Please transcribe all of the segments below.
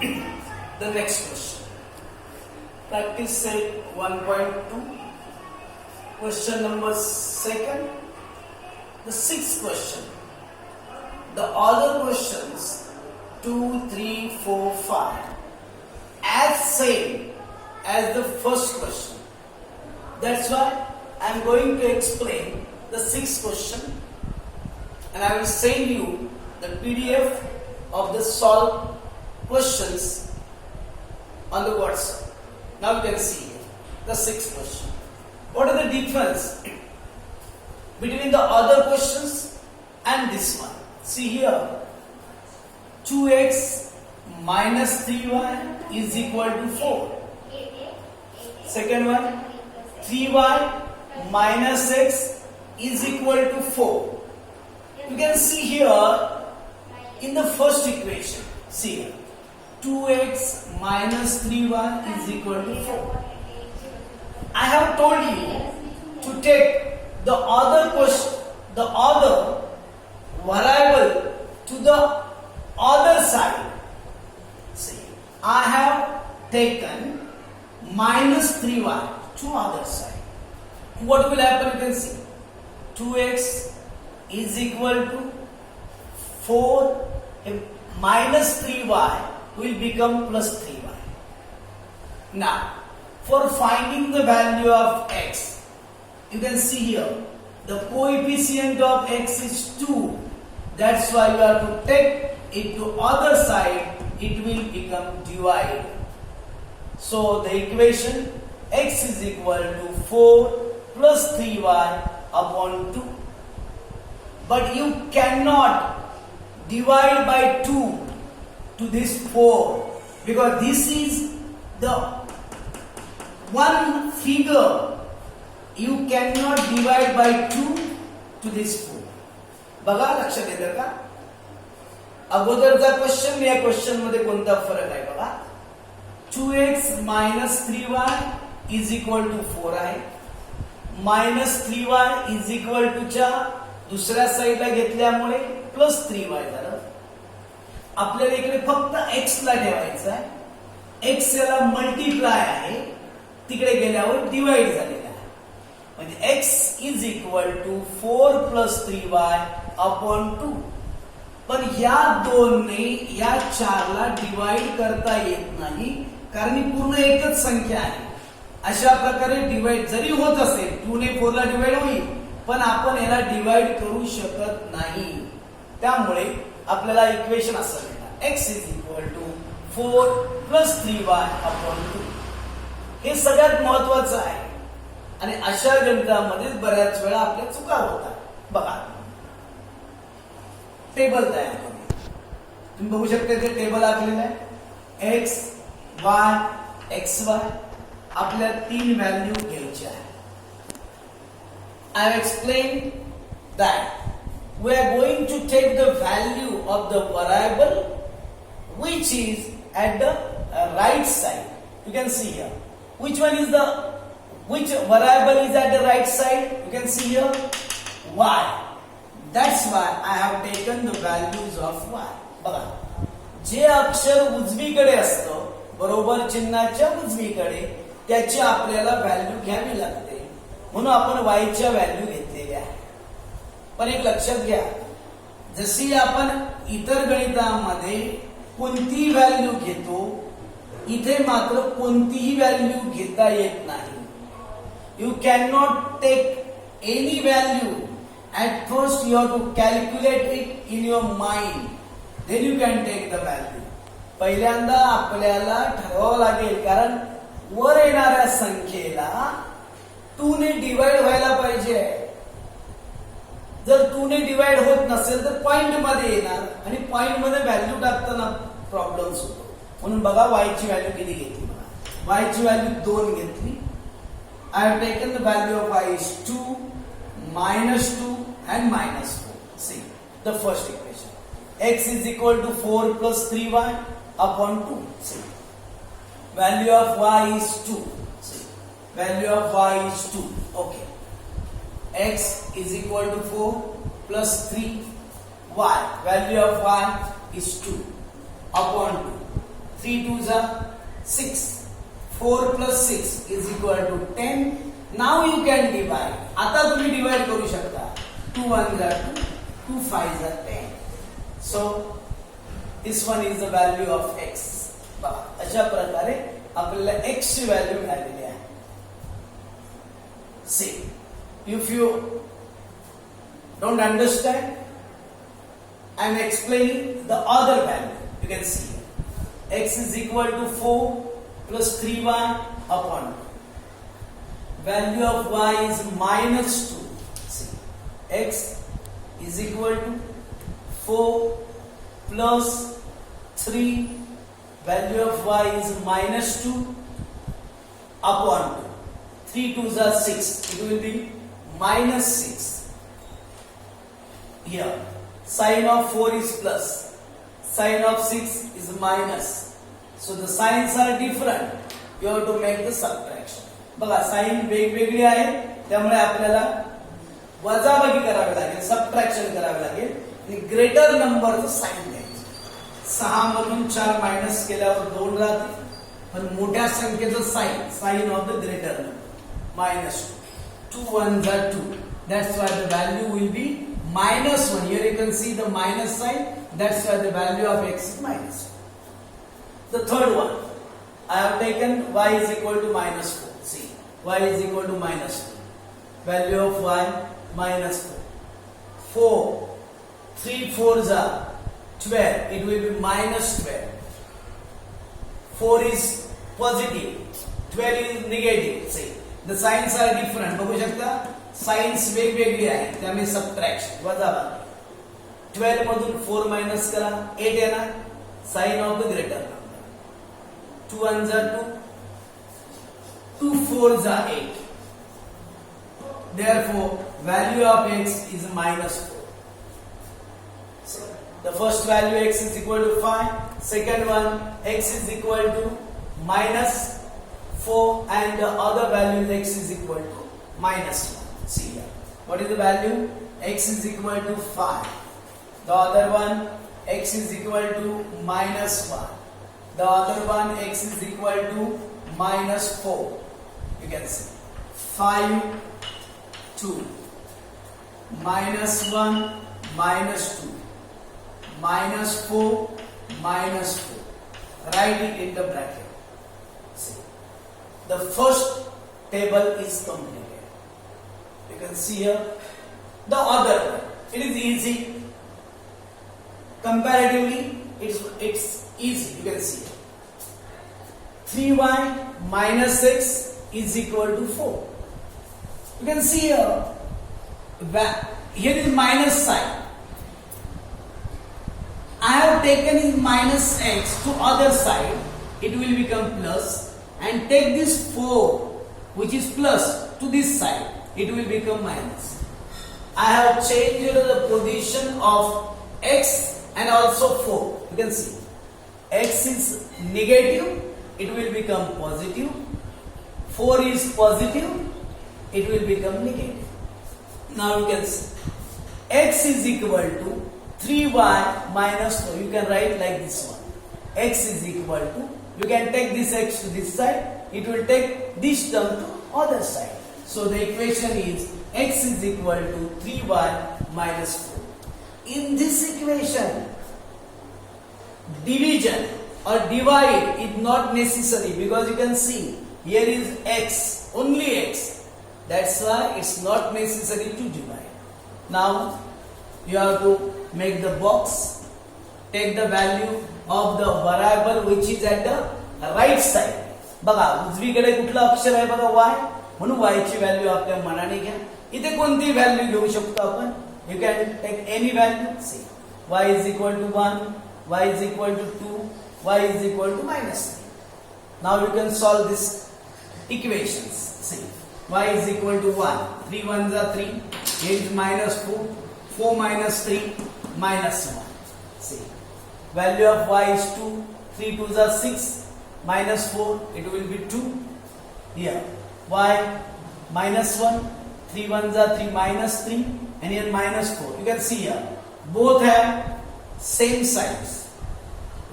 The next question. Practice set 1.2. Question number 2. The 6th question. The other questions 2, 3, 4, 5 as same as the first question. That's why I am going to explain the 6th question, and I will send you the PDF of the solved questions on the WhatsApp. Now you can see the 6th question. What are the difference between the other questions and this one? See here, 2x minus 3y is equal to 4. Second one, 3y minus x is equal to 4. You can see here in the first equation, see here, 2x minus 3y is equal to 4. I have told you to take the other question, the other variable to the other side. See, I have taken minus 3y to other side. What will happen? You can see 2x is equal to 4 minus 3y will become plus 3y. Now, for finding the value of x, you can see here the coefficient of x is 2. That's why you have to take it to other side. It will become divide. So the equation x is equal to 4 plus 3y upon 2. But you cannot divide by 2 to this 4, because this is the one figure. You cannot divide by 2 to this 4. बघा, लक्षात येतं का? अगोदरचा question या question मध्ये कोणता फरक आहे बघा. 2x minus 3y is equal to 4 आहे. minus 3y is equal to च्या दुसऱ्या साईडला घेतल्यामुळे प्लस 3y झालं. आपल्याला इकडे फक्त x ला ठेवायचं आहे. x याला मल्टिप्लाय आहे, तिकडे गेल्यावर डिवाइड झालेला आहे. म्हणजे x is equal to 4 plus 3y upon 2. पण या 2 ने या 4 ला डिवाइड करता येत नाही, कारण ही पूर्ण एकच संख्या आहे. अशा प्रकारे डिवाइड जरी होत असेल, 2 ने 4 ला डिवाइड होईल, पण आपण याला डिवाइड करू शकत नाही. त्यामुळे आपल्याला इक्वेशन असं मिळणार, x is equal to 4 plus 3y upon 2. हे सगळ्यात महत्वाचं आहे. आणि अशा गणितामध्ये बऱ्याच वेळा आपल्या चुका होतात. बघा, टेबल तयार करू. तुम्ही बघू शकता ते टेबल आखलेलं आहे. एक्स वाय एक्स वाय आपल्या 3 व्हॅल्यू घ्यायच्या आहे. I have explained that we are going to take the value of the variable which is at the right side. You can see here. Which variable is at the right side? You can see here y. That's why I have taken the values of y. बघा, जे अक्षर उजवीकडे असतं, बरोबर चिन्हाच्या उजवीकडे, त्याची आपल्याला value घ्यावी लागते. म्हणून आपण y च्या व्हॅल्यू घेतलेल्या आहे. पण एक लक्षात घ्या, जशी आपण इतर गणितामध्ये कोणतीही व्हॅल्यू घेतो, इथे मात्र कोणतीही व्हॅल्यू घेता येत नाही. You can not take any value. At first you have to calculate it in your mind, then you can take the value. पहिल्यांदा आपल्याला ठरवावं लागेल, कारण वर येणाऱ्या संख्येला 2 ने डिवाइड व्हायला पाहिजे. जर 2 ने डिवाइड होत नसेल तर पॉइंट मध्ये येणार, आणि पॉइंट मध्ये व्हॅल्यू टाकताना प्रॉब्लेम्स होतो. म्हणून बघा, y ची व्हॅल्यू किती घेतली. बघा, y ची व्हॅल्यू 2 घेतली. I have taken the value of y is 2, minus 2 and minus 4. See the first equation. X is equal to 4 plus 3y upon 2. See, value of y is 2. See, value of y is 2. Okay. X is equal to 4 plus 3y. Value of y is 2 upon 2. 3 2s are 6. 4 plus 6 is equal to 10. Now you can divide. आता तुम्ही divide करू शकता. 2 1s are 2, 2 5s are 10. So this one is the value of x. बघा अशा प्रकारे आपल्याला x ची value मिळालेली आहे. See, if you don't understand, I am explaining the other value. You can see x is equal to 4 plus 3y upon 2. Value of y is minus 2. See, x is equal to 4 plus 3. Value of y is minus 2 upon 2. 3 2s are 6. It will be minus 6. Here, sign of 4 is plus. Sign of 6 is minus. So the signs are different. You have to make the subtraction. बघा sign वेगवेगळी आहे, त्यामुळे आपल्याला वजाबाकी करावी लागेल, subtraction करावे लागेल आणि ग्रेटर नंबरचं साइन द्यायचं. 6 मधून 4 मायनस केल्यावर 2 राहते, पण मोठ्या संख्येचं sign of the greater number minus 2. 2 1s are 2. That's why the value will be minus 1. Here you can see the minus sign. That's why the value of x is minus 1. The third one, I have taken y is equal to minus 4. See, y is equal to minus 4. Value of y minus 4. 4. 3 4s are 12. It will be minus 12. 4 is positive. 12 is negative. See, the signs are different. बघू शकता signs वेगवेगळी आहेत, त्यामुळे subtraction वजाबाकी. 12 मधून 4 minus करा, 8 येणार. Sign of the greater number. 2 1s are 2, 2 4s are 8. Therefore, value of x is minus 4. So, the first value x is equal to 5. Second one, x is equal to minus 4, and the other value x is equal to minus 1. See here. What is the value? X is equal to 5. The other one, x is equal to minus 1. The other one, x is equal to minus 4. You can see 5, 2, minus 1, minus 2, minus 4, minus 4. Write it in the bracket. See, the first table is completed. You can see here the other one. It is easy. Comparatively, it's easy. You can see 3y minus 6 is equal to 4. You can see here is minus sign. I have taken is minus x to other side. It will become plus, and take this 4 which is plus to this side. It will become minus. I have changed the position of x and also 4. You can see x is negative, it will become positive. 4 is positive, it will become negative. Now you can see x is equal to 3y minus 4. You can write like this one. X is equal to, you can take this x to this side, it will take this term to other side. So the equation is x is equal to 3y minus 4. In this equation, division or divide is not necessary, because you can see here is x, only x. That's why it's not necessary to divide. Now you have to make the box, take the value of the variable which is at the right side. बघा उजवीकडे कुठलं अक्षर आहे बघा y, म्हणून y ची value आपल्या मनाने घ्या. इथे कोणती व्हॅल्यू घेऊ शकतो आपण? You can take any value. See y is equal to 1, y is equal to 2, y is equal to minus 3. Now you can solve this equations. See, y is equal to 1, 3 1s are 3, 8 is minus 4, 4 minus 3 minus 1. See, value of y is 2, 3 2s are 6, minus 4, it will be 2. Here y minus 1, 3 1s are 3 minus 3, and here minus 4. You can see here both have same signs.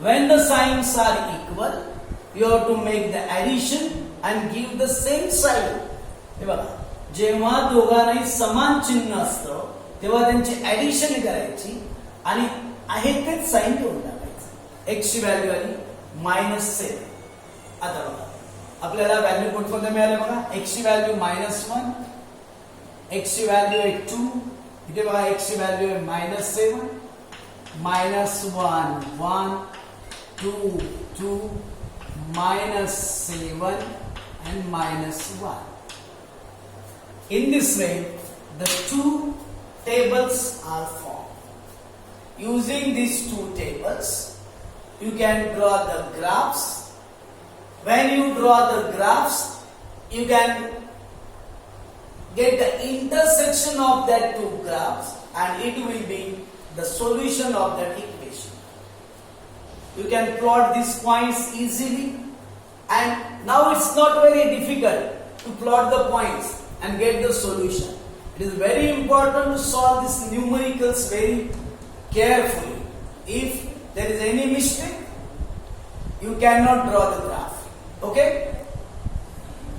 When the signs are equal, you have to make the addition and give the same sign. हे बघा, जेव्हा दोघांनाही समान चिन्ह असतं तेव्हा त्यांची addition करायची आणि आहे तेच साईन देऊन टाकायचं. एक्स ची व्हॅल्यू आली -7. आता बघा आपल्याला व्हॅल्यू कोणकोणत्या मिळाल्या बघा. एक्स ची व्हॅल्यू -1, एक्स ची व्हॅल्यू आहे 2, इथे बघा एक्स ची व्हॅल्यू आहे -7, -1 1, 2 2, -7 and -1. In this way, the two tables are formed. Using these two tables, you can draw the graphs. When you draw the graphs, you can get the intersection of that two graphs and it will be the solution of that equation. You can plot these points easily, and now it's not very difficult to plot the points and get the solution. It is very important to solve these numericals very carefully. If there is any mistake, you cannot draw the graph. Okay?